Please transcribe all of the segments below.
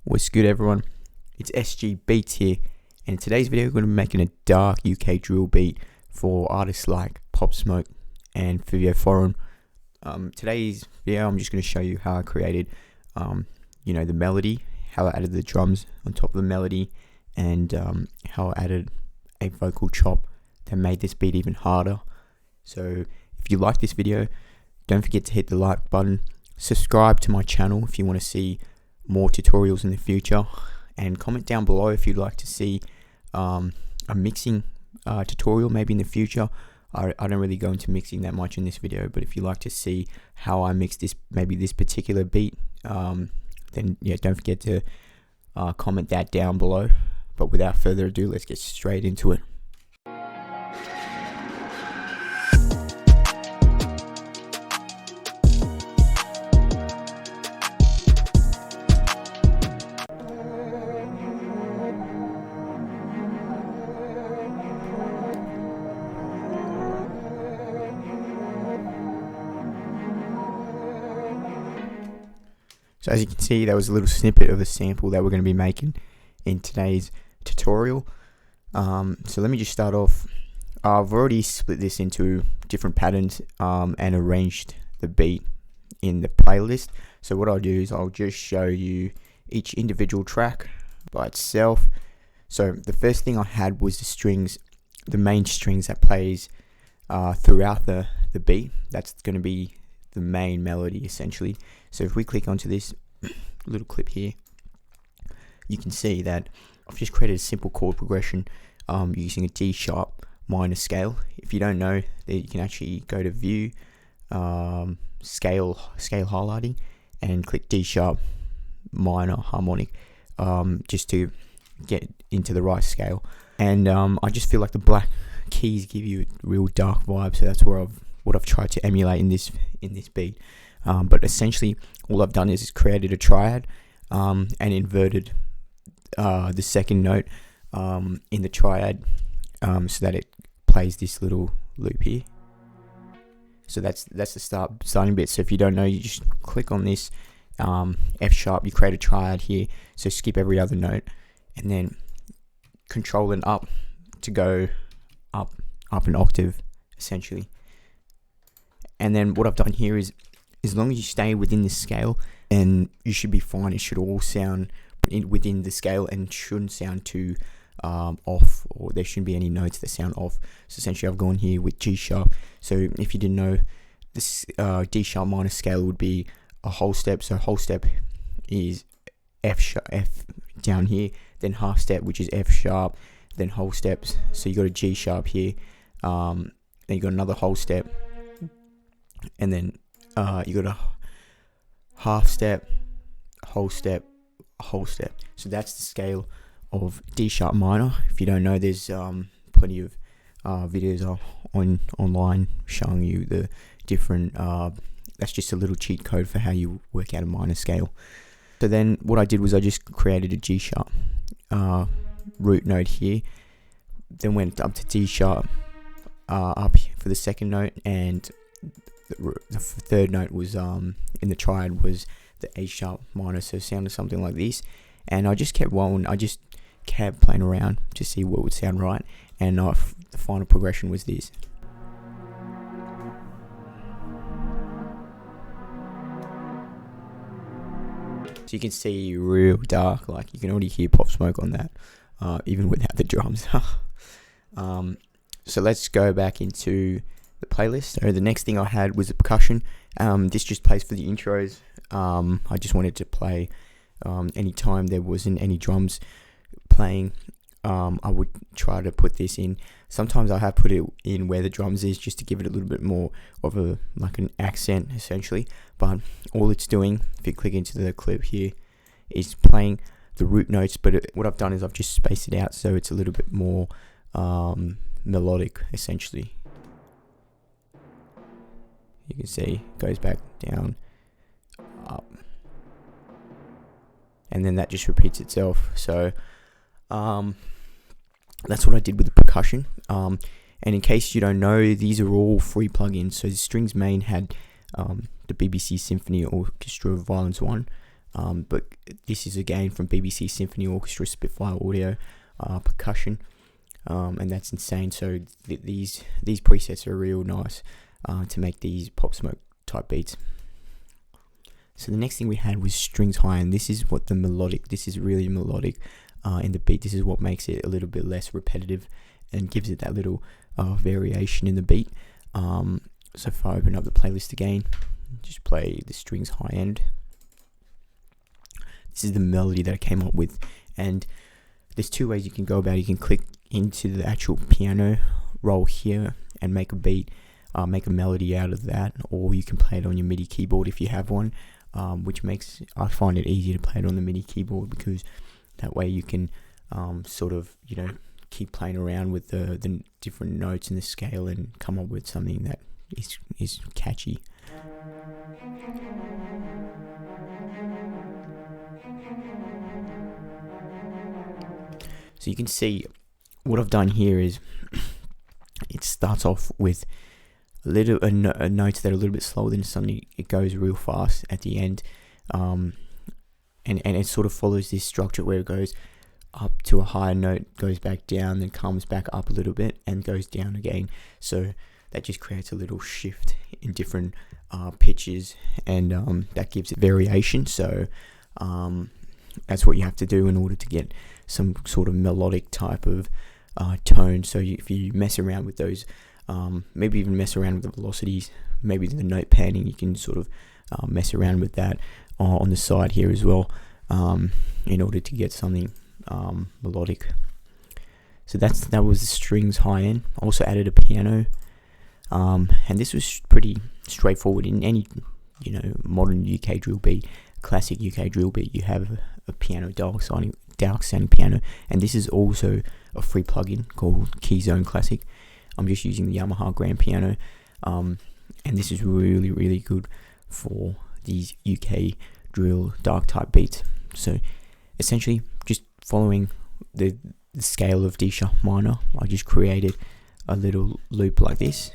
What's good, everyone? It's SG Beats here, and in today's video we're going to be making a dark UK drill beat for artists like Pop Smoke and Fivio Foreign. Today's video I'm just going to show you how I created the melody, how I added the drums on top of the melody, and how I added a vocal chop that made this beat even harder. So if you like this video, don't forget to hit the like button, subscribe to my channel if you want to see more tutorials in the future, and comment down below if you'd like to see a mixing tutorial maybe in the future. I don't really go into mixing that much in this video, but if you'd like to see how I mix this, maybe this particular beat, then yeah, don't forget to comment that down below. But without further ado, let's get straight into it. So as you can see, that was a little snippet of a sample that we're going to be making in today's tutorial. So let me just start off. I've already split this into different patterns and arranged the beat in the playlist. So what I'll do is I'll just show you each individual track by itself. So the first thing I had was the strings, the main strings that plays throughout the beat. That's going to be the main melody essentially. So if we click onto this little clip here, you can see that I've just created a simple chord progression using a D sharp minor scale. If you don't know, that you can actually go to view, scale highlighting, and click D sharp minor harmonic just to get into the right scale. And I just feel like the black keys give you a real dark vibe, so that's where what I've tried to emulate in this beat. But essentially all I've done is created a triad and inverted the second note in the triad so that it plays this little loop here. So that's the starting bit. So if you don't know, you just click on this F sharp, you create a triad here, so skip every other note, and then control and up to go up an octave essentially. And then what I've done here is, as long as you stay within this scale, and you should be fine. It should all sound within the scale and shouldn't sound too off, or there shouldn't be any notes that sound off. So essentially I've gone here with G sharp. So if you didn't know, this D sharp minor scale would be a whole step. So whole step is F down here, then half step, which is F sharp, then whole steps. So you got a G sharp here, then you got another whole step, and then you got a half step, whole step, whole step. So that's the scale of D sharp minor. If you don't know, there's plenty of videos online showing you the different that's just a little cheat code for how you work out a minor scale. So then what I did was I just created a G sharp root note here, then went up to D sharp up for the second note, and the third note was in the triad was the A sharp minor, so it sounded something like this. And I just kept playing around to see what would sound right, and the final progression was this. So you can see real dark, like you can already hear Pop Smoke on that, even without the drums. So let's go back into the playlist. So the next thing I had was the percussion. This just plays for the intros. I just wanted to play anytime there wasn't any drums playing. I would try to put this in. Sometimes I have put it in where the drums is, just to give it a little bit more of an accent essentially. But all it's doing, if you click into the clip here, is playing the root notes. But what I've done is I've just spaced it out so it's a little bit more melodic essentially. You can see it goes back down, up, and then that just repeats itself. So that's what I did with the percussion. And in case you don't know, these are all free plugins. So the Strings Main had the BBC Symphony Orchestra Violence 1, But this is again from BBC Symphony Orchestra Spitfire Audio percussion, and that's insane. So these presets are real nice to make these pop smoke type beats. So the next thing we had was strings high, and this is what this is really melodic in the beat. This is what makes it a little bit less repetitive and gives it that little variation in the beat. So if I open up the playlist again, just play the strings high end. This is the melody that I came up with, and there's two ways you can go about it. You can click into the actual piano roll here and make a beat, make a melody out of that, or you can play it on your MIDI keyboard if you have one, which makes, I find it easier to play it on the MIDI keyboard, because that way you can sort of, keep playing around with the different notes in the scale and come up with something that is catchy. So you can see what I've done here is it starts off with notes that are a little bit slower, then suddenly it goes real fast at the end, and it sort of follows this structure where it goes up to a higher note, goes back down, then comes back up a little bit and goes down again. So that just creates a little shift in different pitches, and that gives it variation. So that's what you have to do in order to get some sort of melodic type of tone. So if you mess around with those, maybe even mess around with the velocities, maybe the note panning, you can sort of mess around with that on the side here as well, in order to get something melodic. So that was the strings high end. I also added a piano, and this was pretty straightforward. In any modern UK drill beat, classic UK drill beat, you have a piano, dark sounding piano, and this is also a free plugin called Keyzone Classic. I'm just using the Yamaha grand piano, and this is really, really good for these UK drill dark type beats. So essentially just following the scale of D sharp minor, I just created a little loop like this.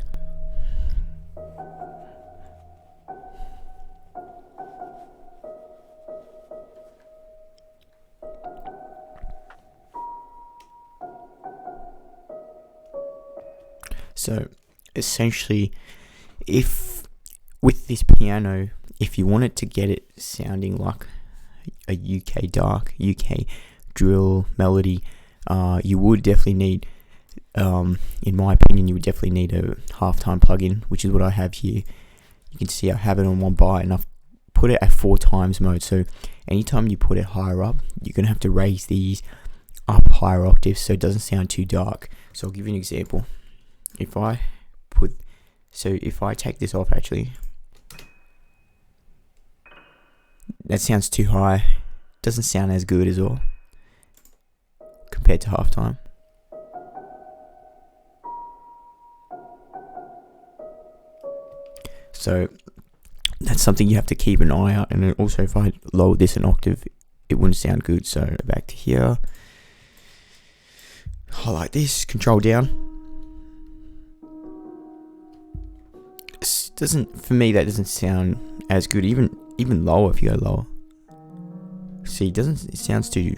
So essentially, if with this piano, if you wanted to get it sounding like a UK drill melody, you would definitely need, in my opinion, you would definitely need a halftime plugin, which is what I have here. You can see I have it on one bar, and I've put it at 4 times mode. So anytime you put it higher up, you're gonna have to raise these up higher octaves so it doesn't sound too dark. So I'll give you an example. If I take this off, actually, that sounds too high. Doesn't sound as good as all compared to halftime. So that's something you have to keep an eye out. And also, if I lower this an octave, it wouldn't sound good. So back to here. I like this. Control down. For me, that doesn't sound as good. Even lower, if you go lower. See, it sounds too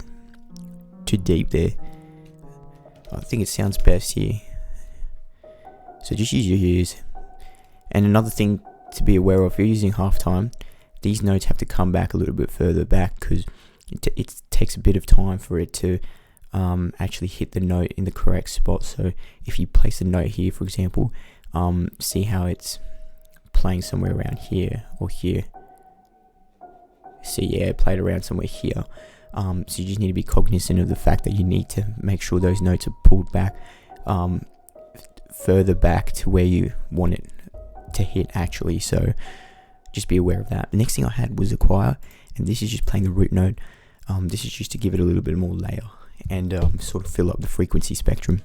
deep there. I think it sounds best here. So just use your ears. And another thing to be aware of, if you're using halftime, these notes have to come back a little bit further back, because it takes a bit of time for it to actually hit the note in the correct spot. So if you place a note here, for example, see how it's playing somewhere around here or here. See, yeah, it played around somewhere here. So you just need to be cognizant of the fact that you need to make sure those notes are pulled back further back to where you want it to hit actually. So just be aware of that. The next thing I had was a choir, and this is just playing the root note. This is just to give it a little bit more layer and sort of fill up the frequency spectrum.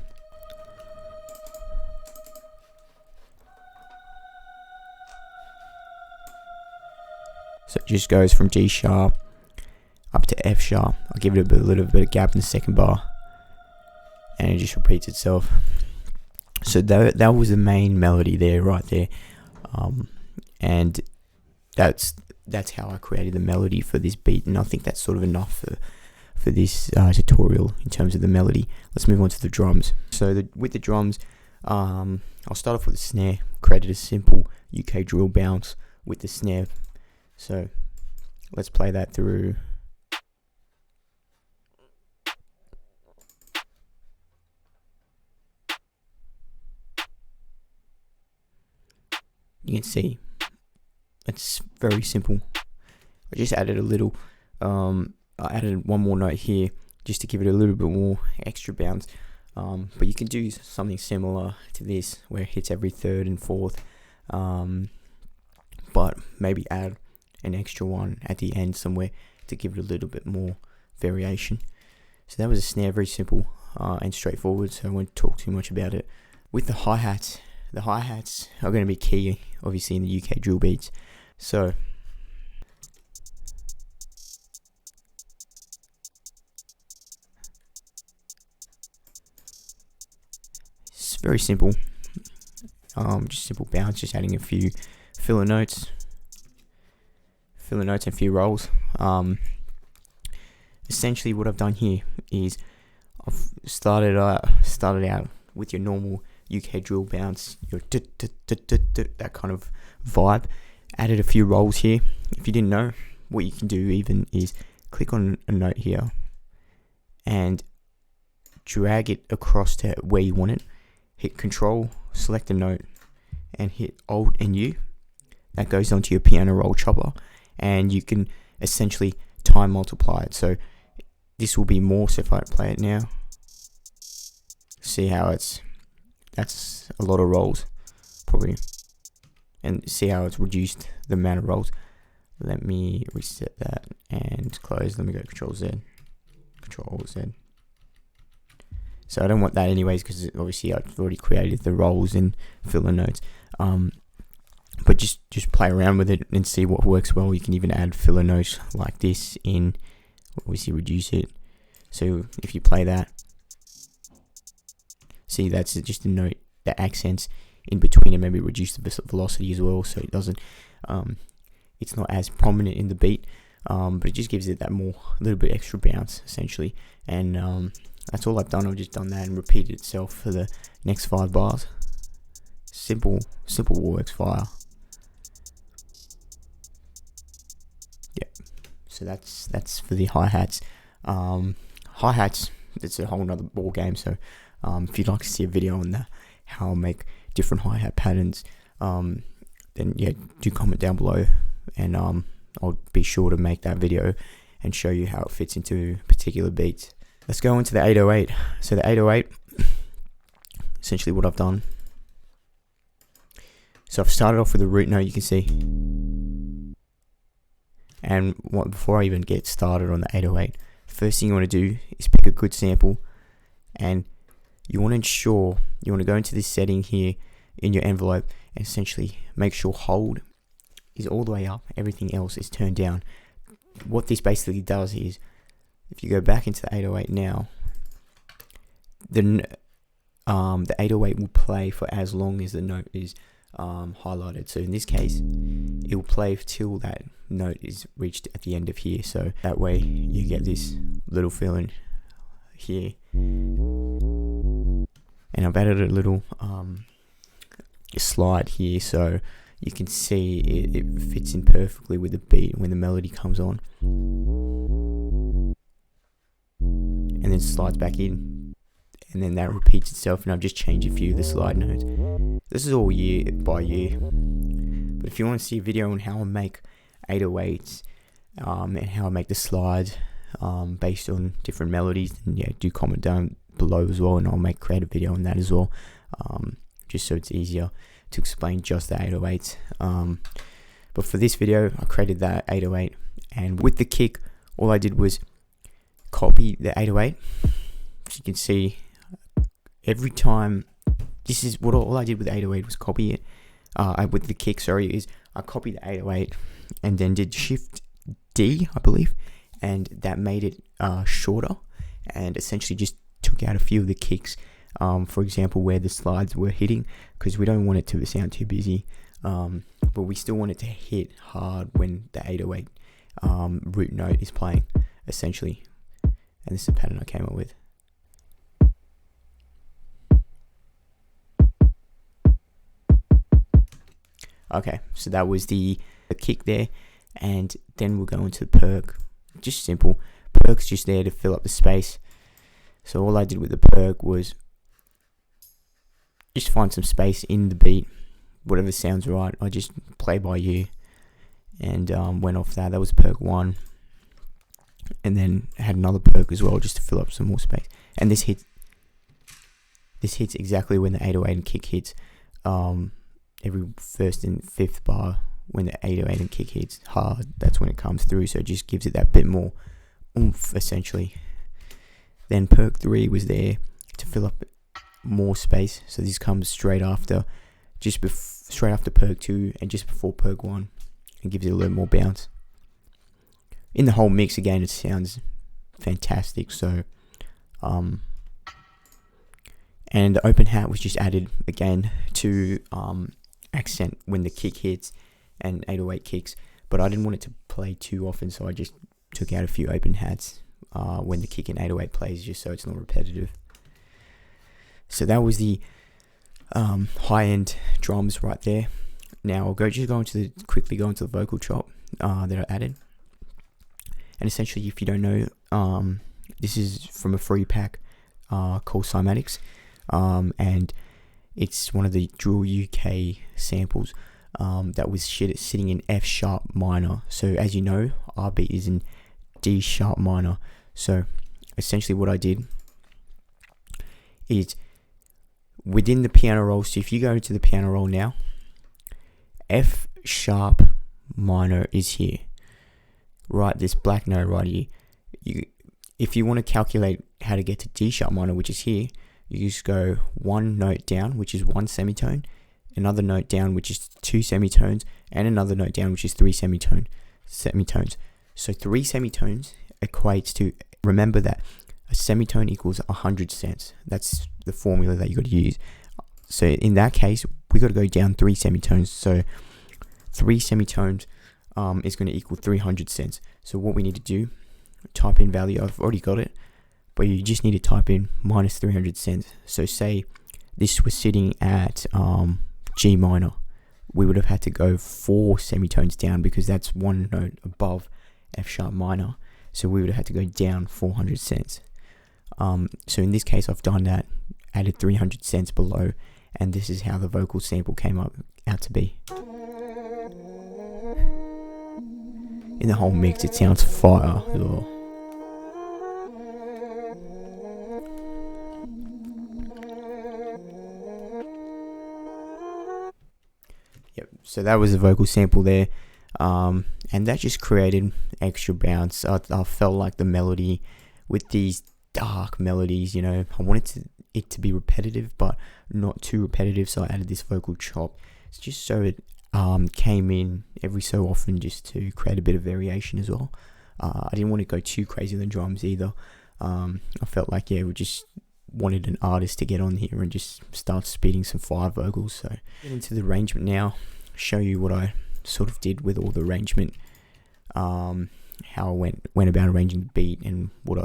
So it just goes from G sharp up to F sharp. I'll give it a little bit of gap in the second bar, and it just repeats itself. So that was the main melody there, right there, and that's how I created the melody for this beat, and I think that's sort of enough for this tutorial in terms of the melody. Let's move on to the drums. So with the drums, I'll start off with the snare. Created a simple UK drill bounce with the snare. So let's play that through. You can see it's very simple. I just added a little, I added one more note here just to give it a little bit more extra bounce. But you can do something similar to this where it hits every third and fourth, but maybe add an extra one at the end somewhere to give it a little bit more variation. So that was a snare, very simple and straightforward, so I won't talk too much about it. With the hi-hats are going to be key, obviously, in the UK drill beats. So it's very simple, just simple bounce, just adding a few filler notes and a few rolls. Essentially what I've done here is I've started out with your normal UK drill bounce, your that kind of vibe. Added a few rolls here. If you didn't know, what you can do even is click on a note here and drag it across to where you want it. Hit Control, select a note, and hit Alt and U. That goes onto your piano roll chopper, and you can essentially time multiply it. So this will be more. So if I play it now, see how that's a lot of rolls, probably, and see how it's reduced the amount of rolls. Let me reset that and close. Let me go Control Z. So I don't want that anyways, because obviously I've already created the rolls and filler notes. But just play around with it and see what works well. You can even add filler notes like this in, obviously reduce it. So if you play that, see, that's just a note that accents in between, and maybe reduce the velocity as well, so it doesn't, it's not as prominent in the beat, but it just gives it that more, a little bit extra bounce essentially. And that's all I've done. I've just done that and repeated itself for the next 5 bars. Simple works fire. Yeah. So that's for the hi-hats. Hi-hats, it's a whole nother ball game. So if you'd like to see a video on that, how I make different hi-hat patterns, then yeah, do comment down below, and I'll be sure to make that video and show you how it fits into particular beats. Let's go into the 808. So the 808, essentially what I've done, so I've started off with a root note, you can see, and before I even get started on the 808, first thing you want to do is pick a good sample, and you want to go into this setting here in your envelope and essentially make sure hold is all the way up, everything else is turned down. What this basically does is, if you go back into the 808 now, then the 808 will play for as long as the note is highlighted. So in this case, it will play till that note is reached at the end of here. So that way you get this little feeling here. And I've added a little slide here, so you can see it fits in perfectly with the beat when the melody comes on, and then slides back in, and then that repeats itself. And I've just changed a few of the slide notes. This is all year by year, but if you want to see a video on how I make 808s and how I make the slides based on different melodies, then yeah, do comment down below as well, and I'll make a creative video on that as well, just so it's easier to explain just the 808s. But for this video, I created that 808, and with the kick, all I did was copy the 808. As you can see, every time, this is what all I did with the 808 was copy it. With the kick, is I copied the 808 and then did Shift D, I believe, and that made it shorter, and essentially just took out a few of the kicks, for example, where the slides were hitting, because we don't want it to sound too busy. but we still want it to hit hard when the 808 root note is playing, essentially. And this is the pattern I came up with. Okay, so that was the kick there, and then we'll go into the perk. Just simple. Perk's just there to fill up the space. So all I did with the perk was just find some space in the beat, whatever sounds right. I just play by ear, and went off that. That was perk 1, and then I had another perk as well just to fill up some more space. And this hits exactly when the 808 and kick hits. Every first and fifth bar, when the 808 and kick hits hard, that's when it comes through. So it just gives it that bit more oomph, essentially. Then perk 3 was there to fill up more space. So this comes straight after, straight after perk 2 and just before perk 1, and gives it a little more bounce. In the whole mix, again, it sounds fantastic. So, and the open hat was just added again to accent when the kick hits and 808 kicks, but I didn't want it to play too often, so I just took out a few open hats when the kick and 808 plays, just so it's not repetitive. So that was the high-end drums right there. Now I'll quickly go into the vocal chop that I added. And essentially, if you don't know, this is from a free pack called Cymatics, and it's one of the Drill UK samples that was sitting in F sharp minor. So as you know, our beat is in D sharp minor. So essentially what I did is within the piano roll. So if you go to the piano roll now, F sharp minor is here, right? This black note right here. If you want to calculate how to get to D sharp minor, which is here, you just go one note down, which is 1 semitone, another note down, which is 2 semitones, and another note down, which is 3 semitones. So 3 semitones equates to, remember that a semitone equals 100 cents. That's the formula that you got to use. So in that case, we got to go down 3 semitones. So 3 semitones is going to equal 300 cents. So what we need to do, type in value. I've already got it, but you just need to type in minus 300 cents. So say this was sitting at G minor, we would have had to go 4 semitones down because that's one note above F sharp minor. So we would have had to go down 400 cents. So in this case, I've done that, added 300 cents below, and this is how the vocal sample came out to be. In the whole mix, it sounds fire as well. Yep, so that was the vocal sample there, and that just created extra bounce. I felt like the melody with these dark melodies, you know, I wanted it to be repetitive, but not too repetitive, so I added this vocal chop. It's just so it came in every so often, just to create a bit of variation as well. I didn't want to go too crazy on the drums either. I felt like, we just wanted an artist to get on here and just start spitting some fire vocals. So get into the arrangement now, show you what I sort of did with all the arrangement, how I went about arranging the beat, and what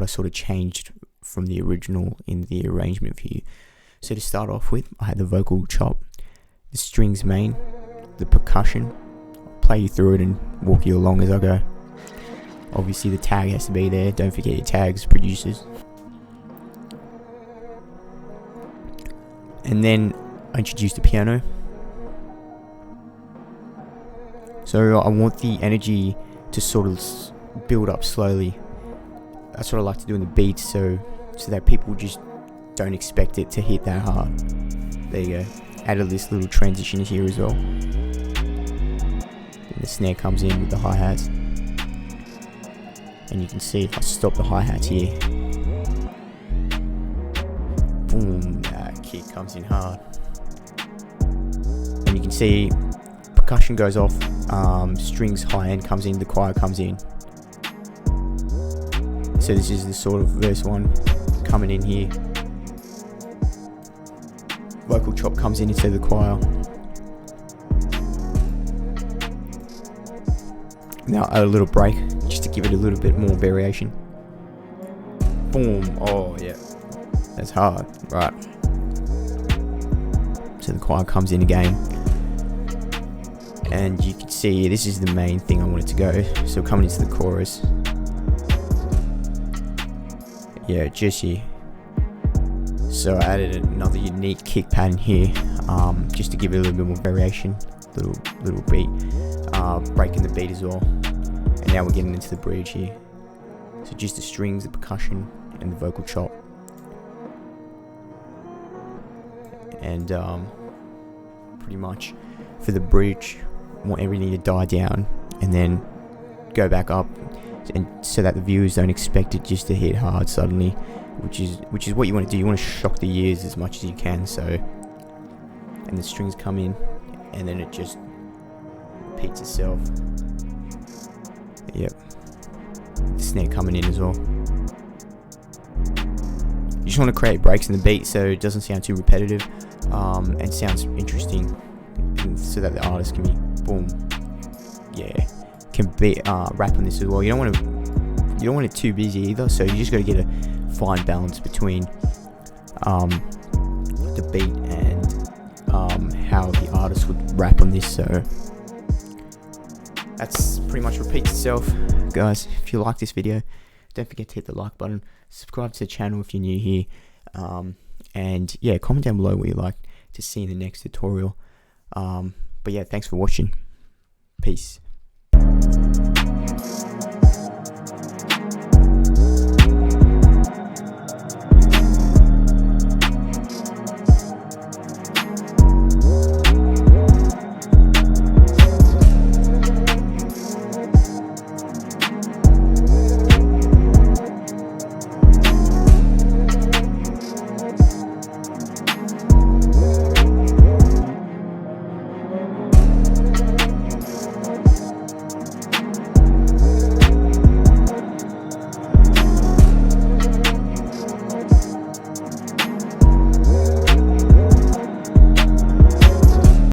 I sort of changed from the original in the arrangement view. So to start off with, I had the vocal chop, the strings main, the percussion. I'll play you through it and walk you along as I go. Obviously the tag has to be there, don't forget your tags, producers. And then I introduced the piano. So I want the energy to sort of build up slowly. That's what I like to do in the beats, so that people just don't expect it to hit that hard. There you go. Added this little transition here as well. And the snare comes in with the hi-hats. And you can see if I stop the hi-hats here, boom, that kick comes in hard. And you can see percussion goes off, strings high end comes in, the choir comes in. So this is the sort of verse 1 coming in here. Vocal chop comes in instead of the choir. Now a little break, just to give it a little bit more variation. Boom. Oh yeah, that's hard. Right. So the choir comes in again, and you can see this is the main thing I wanted to go. So coming into the chorus. Yeah, just here. So I added another unique kick pattern here, just to give it a little bit more variation, little beat, breaking the beat as well. And now we're getting into the bridge here. So just the strings, the percussion, and the vocal chop. And pretty much for the bridge, I want everything to die down and then go back up, and so that the viewers don't expect it just to hit hard suddenly, which is what you want to do. You want to shock the ears as much as you can. So, and the strings come in, and then it just repeats itself. Yep, the snare coming in as well. You just want to create breaks in the beat so it doesn't sound too repetitive, and sounds interesting, and so that the artist can be boom. Yeah, can be rap on this as well. You don't want it too busy either, so you just got to get a fine balance between the beat and how the artist would rap on this. So that's pretty much repeats itself, guys. If you like this video, don't forget to hit the like button, subscribe to the channel if you're new here, and yeah, comment down below what you'd like to see in the next tutorial. But yeah, thanks for watching. Peace.